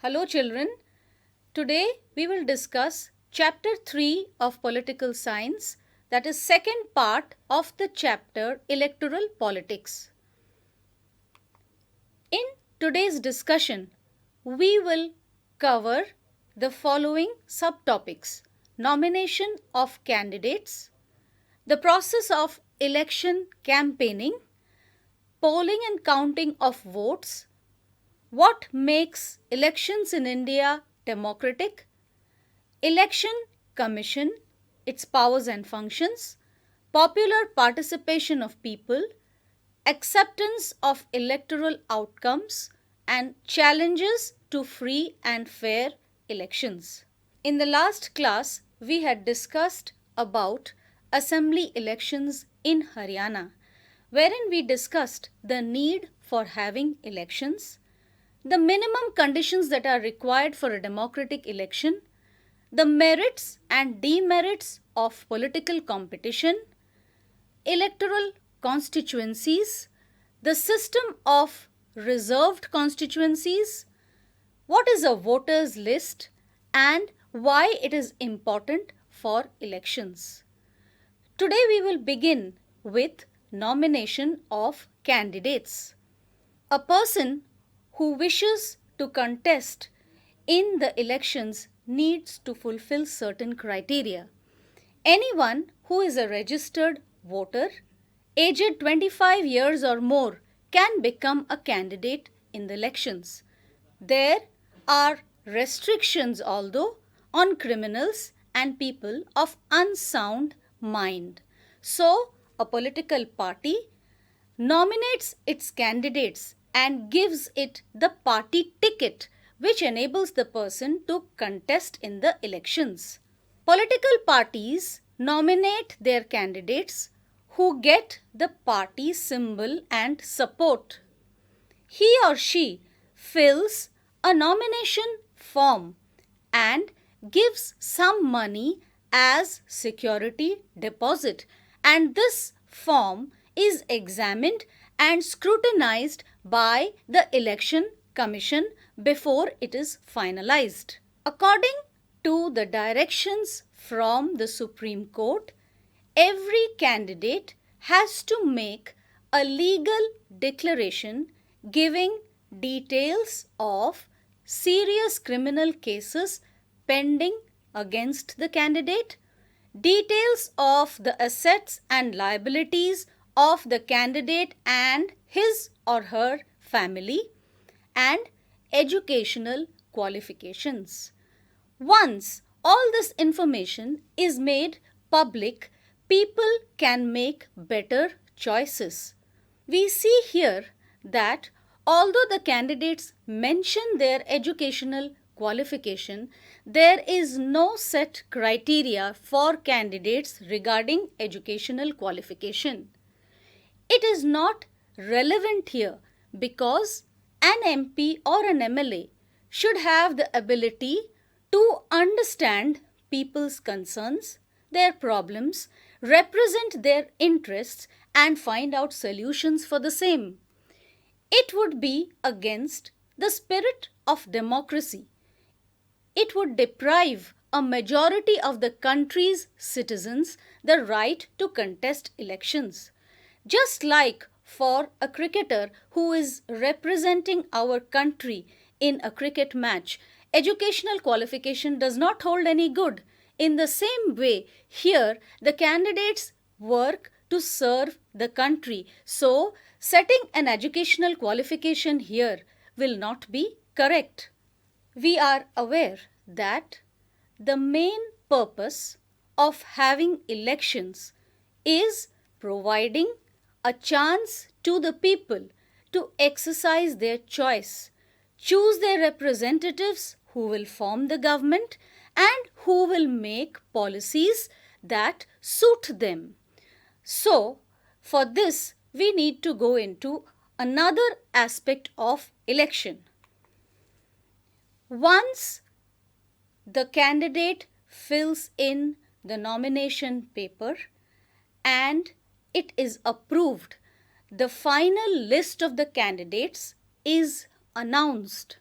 Hello children. Today we will discuss chapter 3 of political science, that is second part of the chapter electoral politics. In today's discussion we will cover the following subtopics: nomination of candidates, the process of election campaigning, polling and counting of votes, what makes elections in India democratic, election commission, its powers and functions, popular participation of people, acceptance of electoral outcomes, and challenges to free and fair elections. In the last class, we had discussed about assembly elections in Haryana, wherein we discussed the need for having elections, the minimum conditions that are required for a democratic election, the merits and demerits of political competition, electoral constituencies, the system of reserved constituencies, what is a voters list, and why it is important for elections. Today we will begin with nomination of candidates. A person who wishes to contest in the elections needs to fulfill certain criteria. Anyone who is a registered voter, aged 25 years or more, can become a candidate in the elections. There are restrictions, although, on criminals and people of unsound mind. So, a political party nominates its candidates and gives it the party ticket, which enables the person to contest in the elections. Political parties nominate their candidates who get the party symbol and support. He or she fills a nomination form and gives some money as security deposit, and this form is examined and scrutinized by the election commission before it is finalized. According to the directions from the Supreme Court, every candidate has to make a legal declaration giving details of serious criminal cases pending against the candidate, details of the assets and liabilities of the candidate and his or her family, and educational qualifications. Once all this information is made public, people can make better choices. We see here that although the candidates mention their educational qualification, there is no set criteria for candidates regarding educational qualification. It is not relevant here because an MP or an MLA should have the ability to understand people's concerns, their problems, represent their interests, and find out solutions for the same. It would be against the spirit of democracy. It would deprive a majority of the country's citizens the right to contest elections. Just like for a cricketer who is representing our country in a cricket match, educational qualification does not hold any good. In the same way, here the candidates work to serve the country. So, setting an educational qualification here will not be correct. We are aware that the main purpose of having elections is providing a chance to the people to exercise their choice, choose their representatives who will form the government and who will make policies that suit them. So, for this, we need to go into another aspect of election. Once the candidate fills in the nomination paper and it is approved, the final list of the candidates is announced.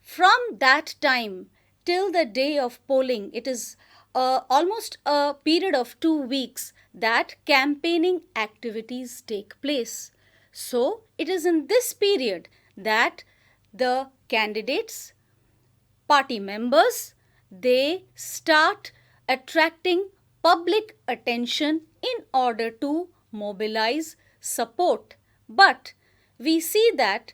From that time till the day of polling, it is almost a period of 2 weeks that campaigning activities take place. So, it is in this period that the candidates, party members, they start attracting public attention in order to mobilize support. But we see that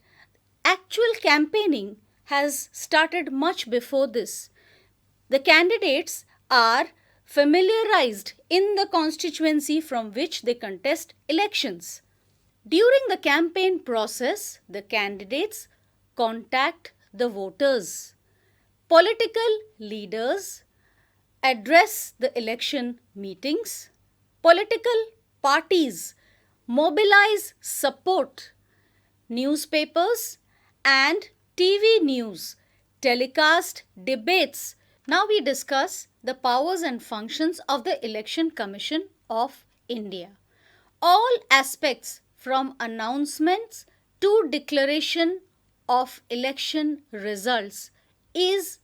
actual campaigning has started much before this. The candidates are familiarized in the constituency from which they contest elections. During the campaign process, the candidates contact the voters. Political leaders address the election meetings. Political parties mobilize support. Newspapers and TV news telecast debates. Now we discuss the powers and functions of the Election Commission of India. All aspects from announcements to declaration of election results is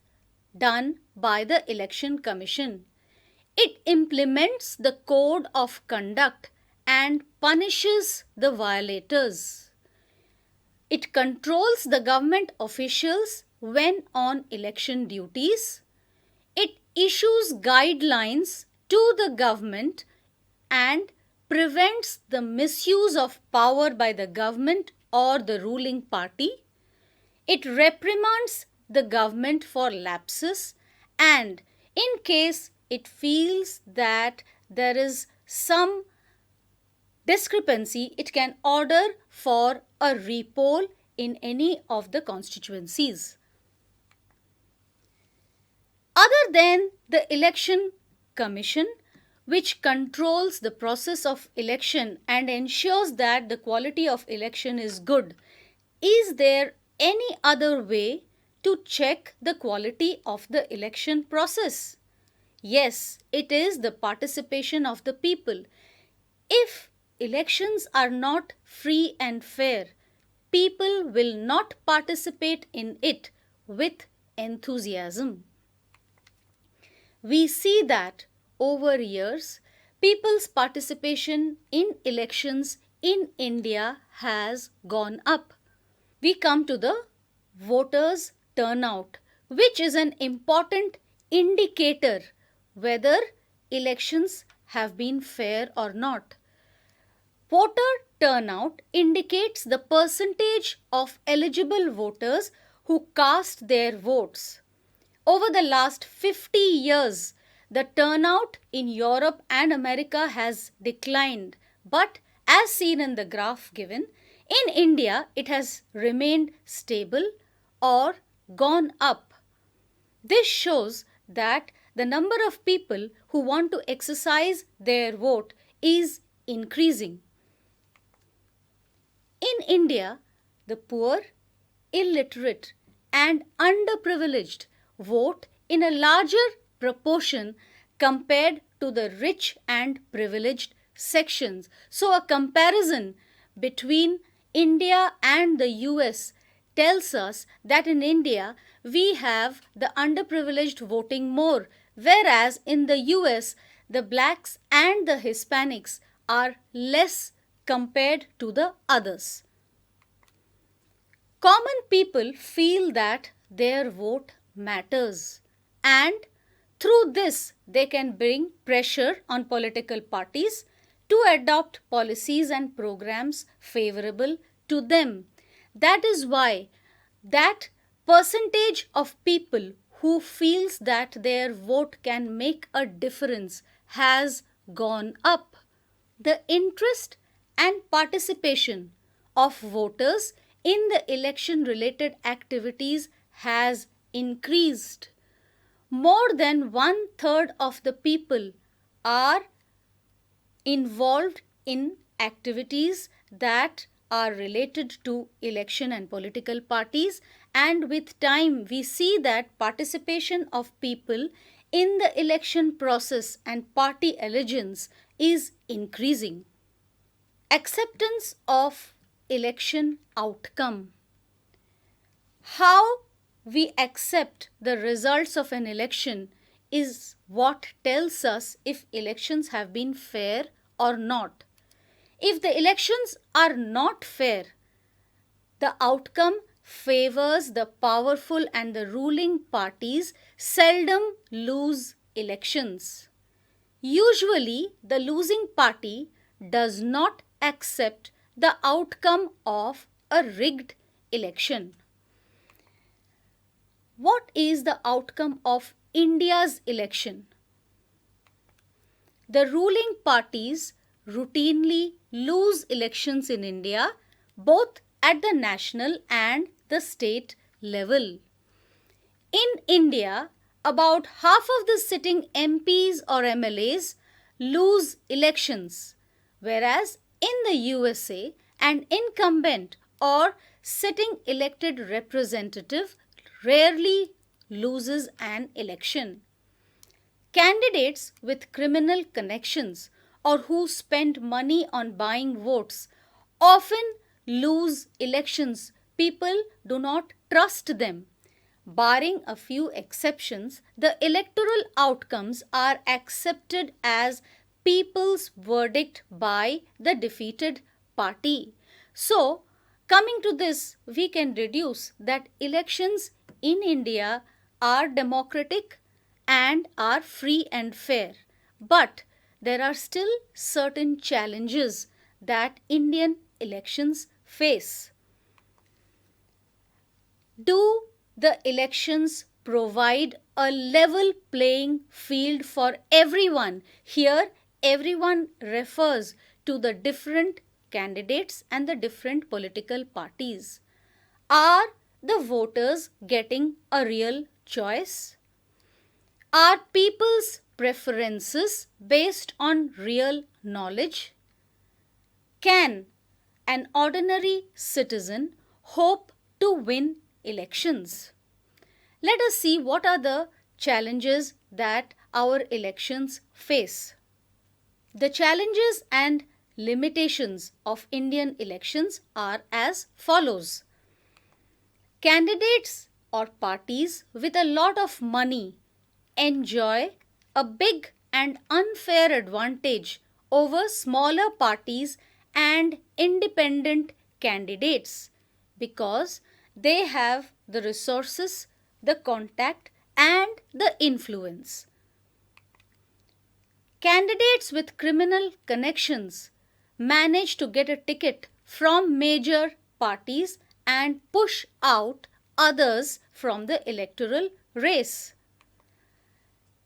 done by the Election Commission. It implements the code of conduct and punishes the violators. It controls the government officials when on election duties. It issues guidelines to the government and prevents the misuse of power by the government or the ruling party. It reprimands the government for lapses, and in case it feels that there is some discrepancy, it can order for a repoll in any of the constituencies. Other than the Election Commission, which controls the process of election and ensures that the quality of election is good, is there any other way to check the quality of the election process? Yes, it is the participation of the people. If elections are not free and fair, people will not participate in it with enthusiasm. We see that over years, people's participation in elections in India has gone up. We come to the voters' turnout, which is an important indicator whether elections have been fair or not. Voter turnout indicates the percentage of eligible voters who cast their votes. Over the last 50 years, the turnout in Europe and America has declined, but as seen in the graph given, in India it has remained stable or gone up. This shows that the number of people who want to exercise their vote is increasing. In India, the poor, illiterate, and underprivileged vote in a larger proportion compared to the rich and privileged sections. So, a comparison between India and the US tells us that in India we have the underprivileged voting more, whereas in the US the blacks and the Hispanics are less compared to the others. Common people feel that their vote matters, and through this they can bring pressure on political parties to adopt policies and programs favorable to them. That is why that percentage of people who feels that their vote can make a difference has gone up. The interest and participation of voters in the election related activities has increased. More than 1/3 of the people are involved in activities that are related to election and political parties, and with time we see that participation of people in the election process and party allegiance is increasing. Acceptance of election outcome. How we accept the results of an election is what tells us if elections have been fair or not. If the elections are not fair, the outcome favors the powerful and the ruling parties seldom lose elections. Usually, the losing party does not accept the outcome of a rigged election. What is the outcome of India's election? The ruling parties routinely lose elections in India, both at the national and the state level. In India, about half of the sitting MPs or MLAs lose elections, whereas in the USA, an incumbent or sitting elected representative rarely loses an election. Candidates with criminal connections or who spend money on buying votes often lose elections. People do not trust them. Barring a few exceptions, the electoral outcomes are accepted as people's verdict by the defeated party. So, coming to this, we can deduce that elections in India are democratic and are free and fair. But there are still certain challenges that Indian elections face. Do the elections provide a level playing field for everyone? Here, everyone refers to the different candidates and the different political parties. Are the voters getting a real choice? Are people's preferences based on real knowledge? Can an ordinary citizen hope to win elections? Let us see what are the challenges that our elections face. The challenges and limitations of Indian elections are as follows. Candidates or parties with a lot of money enjoy a big and unfair advantage over smaller parties and independent candidates because they have the resources, the contact, and the influence. Candidates with criminal connections manage to get a ticket from major parties and push out others from the electoral race.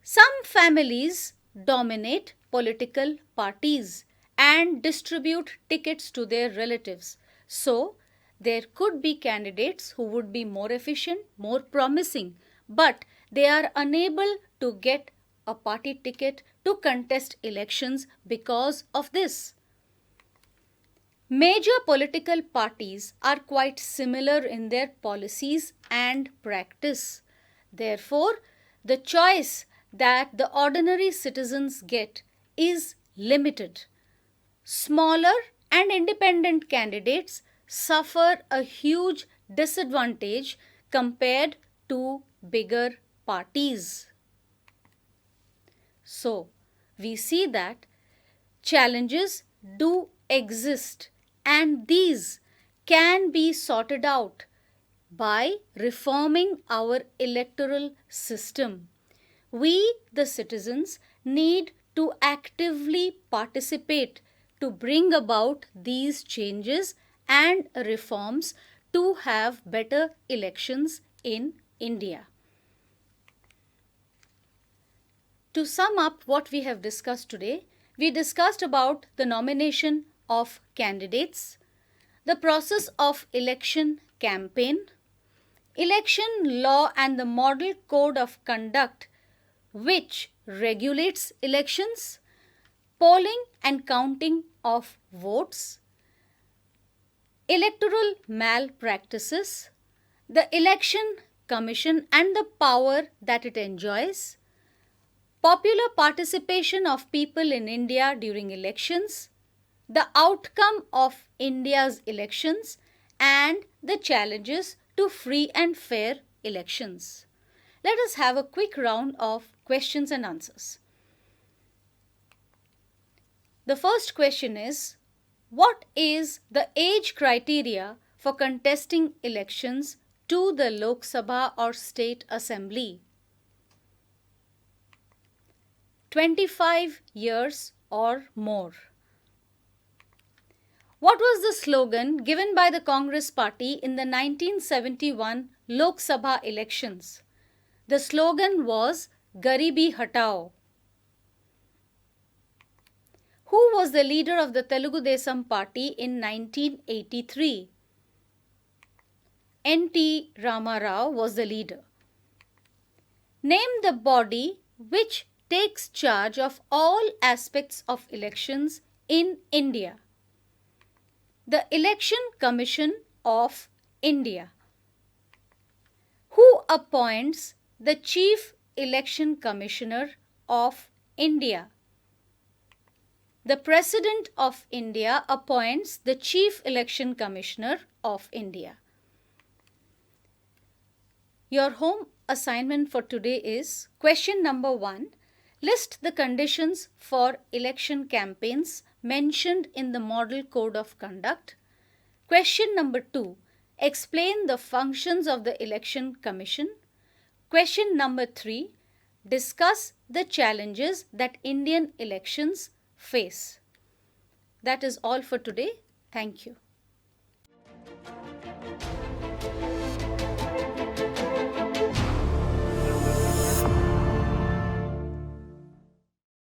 Some families dominate political parties and distribute tickets to their relatives. So, there could be candidates who would be more efficient, more promising, but they are unable to get a party ticket to contest elections because of this. Major political parties are quite similar in their policies and practice. Therefore, the choice that the ordinary citizens get is limited. Smaller and independent candidates suffer a huge disadvantage compared to bigger parties. So, we see that challenges do exist and these can be sorted out by reforming our electoral system. We, the citizens, need to actively participate to bring about these changes and reforms to have better elections in India. To sum up what we have discussed today, we discussed about the nomination of candidates, the process of election campaign, election law and the model code of conduct which regulates elections, polling and counting of votes, electoral malpractices, the election commission and the power that it enjoys, popular participation of people in India during elections, the outcome of India's elections, and the challenges to free and fair elections. Let us have a quick round of questions and answers. The first question is, what is the age criteria for contesting elections to the Lok Sabha or State Assembly? 25 years or more. What was the slogan given by the Congress Party in the 1971 Lok Sabha elections? The slogan was Garibi Hatao. Who was the leader of the Telugu Desam Party in 1983? N.T. Rama Rao was the leader. Name the body which takes charge of all aspects of elections in India. The Election Commission of India. Who appoints the Chief Election Commissioner of India? The President of India appoints the Chief Election Commissioner of India. Your home assignment for today is question number 1. List the conditions for election campaigns mentioned in the Model Code of Conduct. Question number 2. Explain the functions of the Election Commission. Question number 3. Discuss the challenges that Indian elections face. That is all for today. Thank you.